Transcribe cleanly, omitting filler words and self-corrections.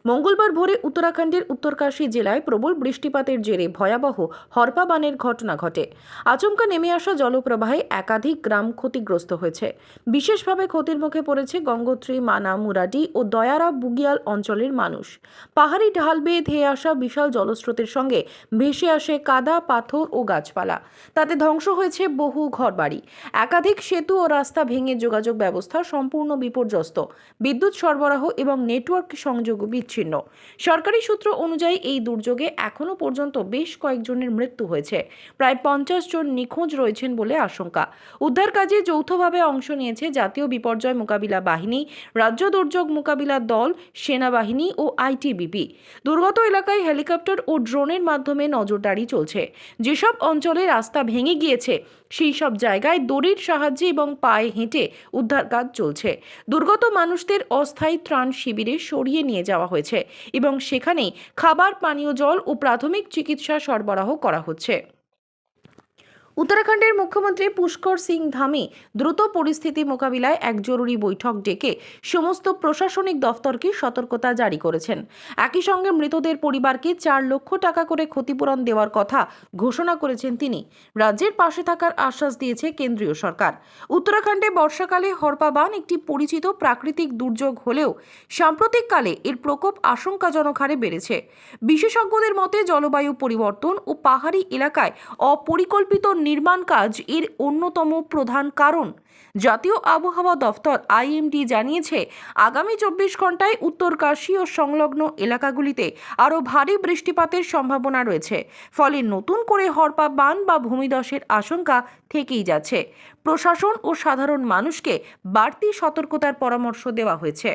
মঙ্গলবার ভোরে উত্তরাখণ্ডের উত্তরকাশী জেলায় প্রবল বৃষ্টিপাতের জেরে ভয়াবহ হরপা বানের ঘটনা ঘটে। আচমকা নেমে আসা জলপ্রবাহে একাধিক গ্রাম ক্ষতিগ্রস্ত হয়েছে। বিশেষভাবে ক্ষতির মুখে পড়েছে গঙ্গোত্রী, মানা, মুরাডি ও দয়ারা বুগিয়াল অঞ্চলের মানুষ। পাহাড়ি ঢাল বেয়ে ধেয়ে আসা বিশাল জলস্রোতের সঙ্গে ভেসে আসে কাদা, পাথর ও গাছপালা। তাতে ধ্বংস হয়েছে বহু ঘরবাড়ি। একাধিক সেতু ও রাস্তা ভেঙে যোগাযোগ ব্যবস্থা সম্পূর্ণ বিপর্যস্ত। বিদ্যুৎ সরবরাহ এবং নেটওয়ার্ক সংযোগ বিচ্ছিন্ন। সরকারি সূত্র অনুযায়ী এই দুর্যোগে এখনো পর্যন্ত বেশ কয়েকজনের মৃত্যু হয়েছে। প্রায় 50 জন নিখোঁজ রয়েছেন বলে আশঙ্কা। উদ্ধার কাজে যৌথভাবে অংশ নিয়েছে জাতীয় বিপর্যয় মোকাবিলা বাহিনী, রাজ্য দুর্যোগ মোকাবিলা দল, সেনাবাহিনী ও আইটিবিপি। দুর্গত এলাকায় হেলিকপ্টার ও ড্রোনের মাধ্যমে নজরদারি চলছে। যেসব অঞ্চলে রাস্তা ভেঙে গিয়েছে সেই সব জায়গায় দড়ির সাহায্যে এবং পায়ে হেঁটে উদ্ধার কাজ চলছে। দুর্গত মানুষদের অস্থায়ী ত্রাণ শিবিরে সরিয়ে নিয়ে যাওয়া হয়েছে এবং সেখানেই খাবার, পানীয় জল ও প্রাথমিক চিকিৎসা সরবরাহ করা হচ্ছে। উত্তরাখণ্ডের মুখ্যমন্ত্রী পুষ্কর সিং ধামি দ্রুত পরিস্থিতি মোকাবিলায় এক জরুরি বৈঠক ডেকে সমস্ত প্রশাসনিক দফতরকে সতর্কতা জারি করেছেন। একই সঙ্গে মৃতদের পরিবারকে 4 লক্ষ টাকা করে ক্ষতিপূরণ দেওয়ার কথা ঘোষণা করেছেন তিনি। রাজ্যের পাশে থাকার আশ্বাস দিয়েছে কেন্দ্রীয় সরকার। উত্তরাখণ্ডে বর্ষাকালে হরপা বান একটি পরিচিত প্রাকৃতিক দুর্যোগ হলেও সাম্প্রতিককালে এর প্রকোপ আশঙ্কাজনক হারে বেড়েছে। বিশেষজ্ঞদের মতে জলবায়ু পরিবর্তন ও পাহাড়ি এলাকায় অপরিকল্পিত নির্মাণ কাজ এর অন্যতম প্রধান কারণ। জাতীয় আবহাওয়া দফতর আইএমডি জানিয়েছে, আগামী 24 ঘন্টায় উত্তরকাশী ও সংলগ্ন এলাকাগুলিতে আরও ভারী বৃষ্টিপাতের সম্ভাবনা রয়েছে। ফলে নতুন করে হরপা বান বা ভূমিধসের আশঙ্কা থেকেই যাচ্ছে। প্রশাসন ও সাধারণ মানুষকে বাড়তি সতর্কতার পরামর্শ দেওয়া হয়েছে।